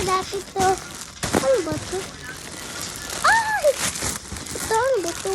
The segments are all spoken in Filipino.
natin to. Ano ba to? Ay! Ito, ano ba to?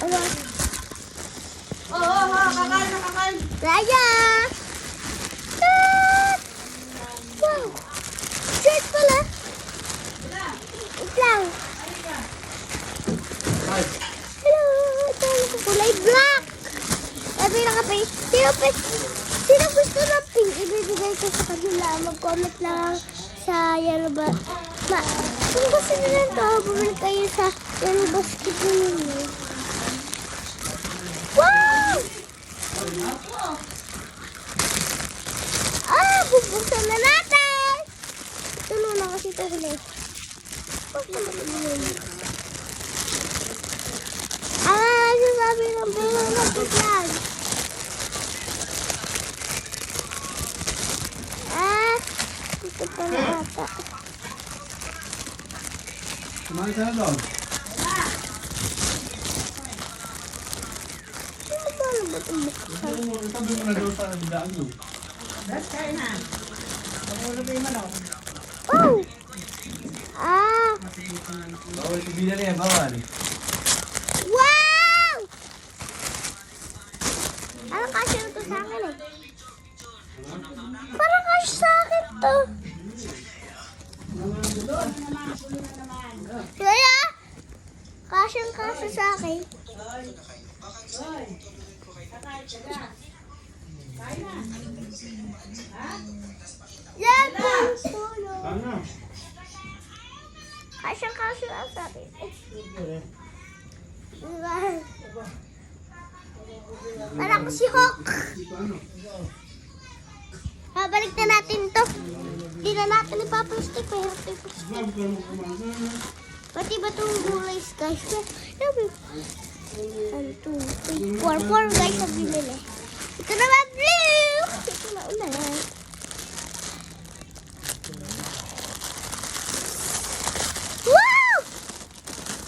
Ano? Oo, kakain na kakain. Raya! Ah! Wow! Shirt pala. Wait lang. Hello! Ito ang kulay black. Sabi na kapay, sino gusto ng pink? Ibibigay ko sa kanila. Mag-comment lang sa yellow basket. Kung gusto nyo lang ito, bumili kayo sa yellow basket ninyo. Wow! Ah, bubuksan na natin! Tulo na kasi ito ulit. Ah, sasabi ng pera na pagyan. Ah, ito pa na ata. Kumain ka na doon. Ano ba itong buksan? Sabi mo na doon sa daan mo. Let's kain na. Pagulog yung manok. Oh! Ah! Bawal ibigyan niya, bawal. Wow! Parang kasya na to sa akin eh. Parang kasya sa akin to. Kaya, kasyang kasya sa akin. Yan po yung puno. Ano? Kasyang kasya sa akin. Diba? Parang ko si Hawk. Babalik na natin to. Hindi na natin ipaplastic. Pero pati ba itong gulay guys? Sabi, 1, 2, 3, 4. 4 guys na binili. Ito naman blue. Ito na ulan. Wow!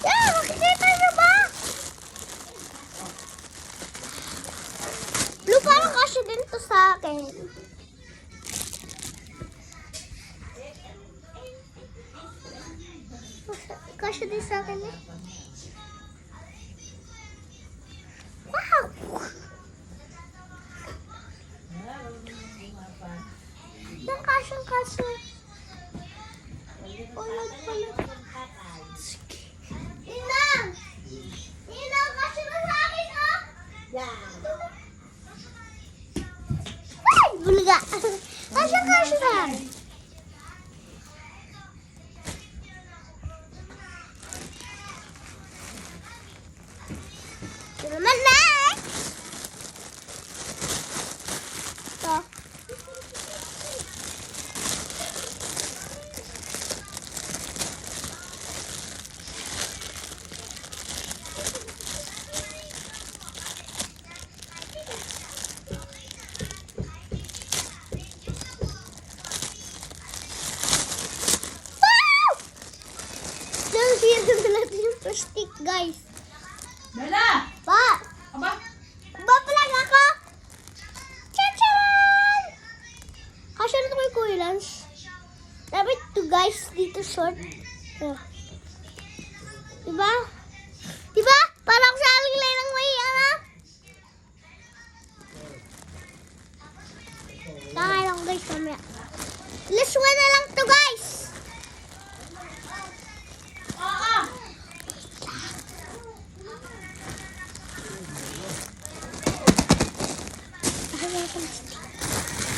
Yeah, makikita nyo ba? Blue, parang kasya din to sa akin. Kasya din sa akin eh. Wow! Yung kasyang kasya. Ulat pala. Ninang! Ninang, kasya na sa akin oh! Ay! Bulaga! Kasya na akin. Ito naman next! Ito. Wow! Nang natin yung plastic guys. Bella! Pa! Aba! Babalag ako! Tchan! Kasya na ito kay Kuya Lance. Dapat to guys dito short. Diba? Diba? Parang sa alilay ng may ano? Takay lang guys mamaya. Last one na lang to guys! Oo!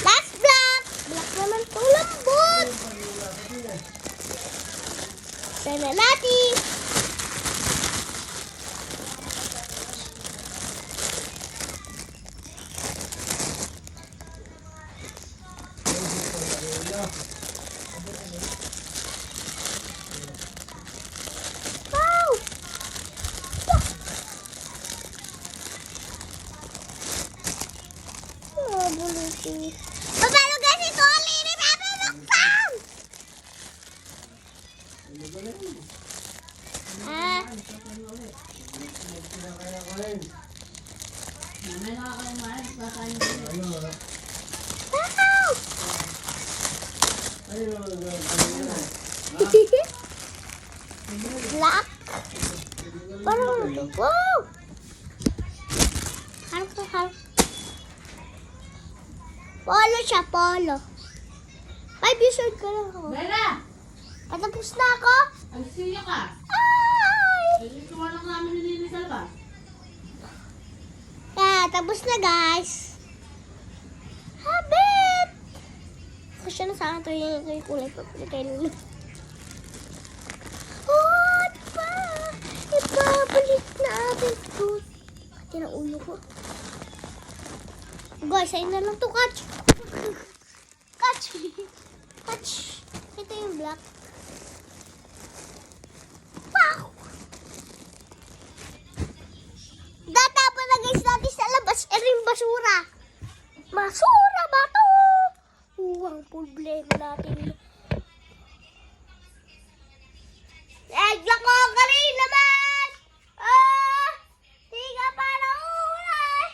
Last block! Block naman to lambot! Sana natin! Wow! Oh, bulutin. Papalo guys ito! Alini! Papaluksan! Ah! Mamay na ako kumain. Kakain ko. Wow! Ayun, Black. Parang, wow! Harap. Polo siya, polo. 5 years old ka lang ako. Bella! Patapos na ako. Ang siya ka. Ay! Ay, tuwa lang namin nililisal ba? Tapos na guys. Habit! Kasi na sa akin ito yung kulay pa pala kay Lulu. Hot pa! Ibabalik natin ito. Pati na ulo ko. Guys, ayun na lang to, catch. Catch. Ito yung black. Wow! Tatapon na guys natin sa labas. Ito yung basura. Basura ba to? Ang problema natin. Egg ko ka rin naman! Di ka pa naulay!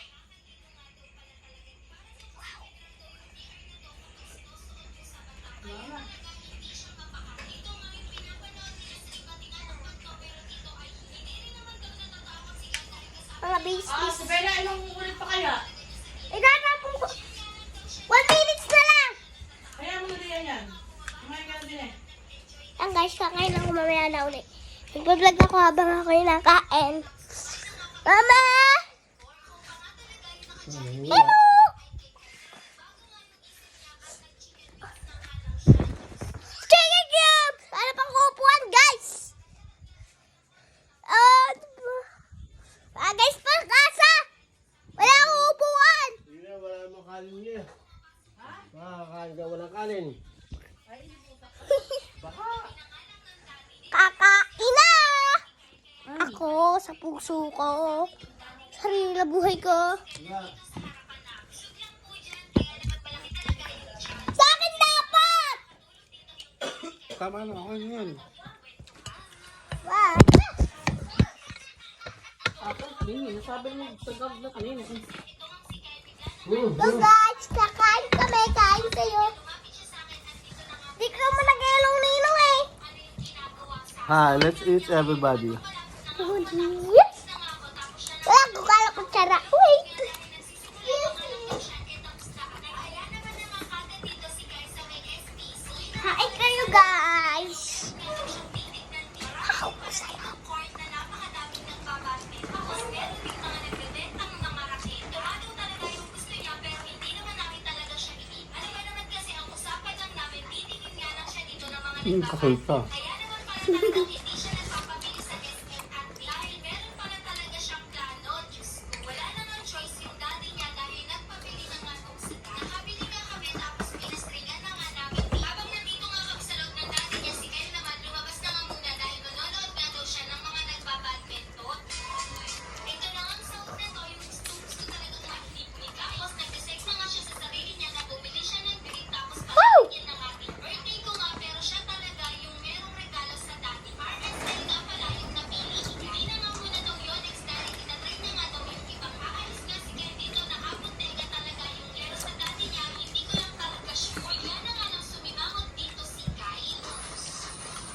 Mga business. Si Bella, ilang ulit pa kaya? Itatapon ko. 1 minutes na lang! Kaya mo na din yan. Kumain ka na din eh. Ang guys, kakain ako mamaya na ulit. Nagpa-vlog ako habang ako yung nakain. Mama! Hello! Chicken cube! Ano pang kupuan, guys? Guys, pagkasa! Wala akong upuan! Hindi na, wala namang kanin niya. Makakain ka walang kanin. Kakain na! Ako, sa puso ko. Sarili na buhay ko. Sa akin dapat! Tama na, ako yun. Wow. Ako, hindi. Sabi mo, tagag na kanina. So guys, kakain kami. Kain kayo. Di ka mo nag-elong ninong eh. Hi, let's eat everybody. Yes. Wala ko kala ko tsara. Wait. Kain kayo guys. Wow, masarap. Kasulta. Wow.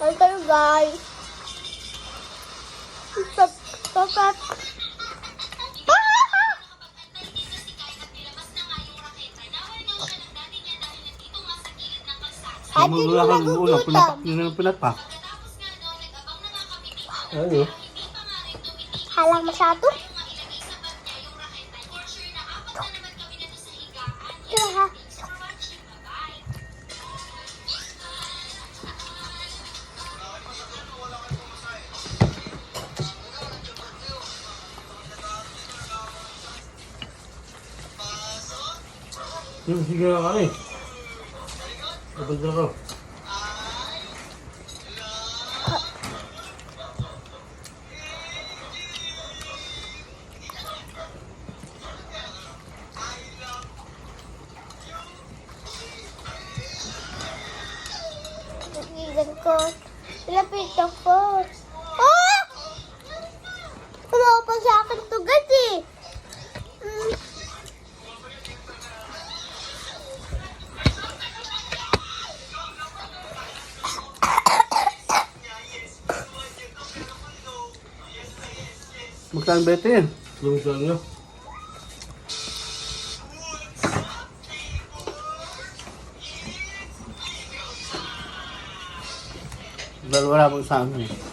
Kain kayo guys. Stop. Wala kang ulam, pinapak. Ano? Halang masyado. Ito ha. Sige na kami. Kapag na ko. Nagigan ko. Lapit ako. Ah! Wala pa sa akin to guys eh. Magkano ba ito yan? Yung sa nyo. Dahil wala pang sa amin eh.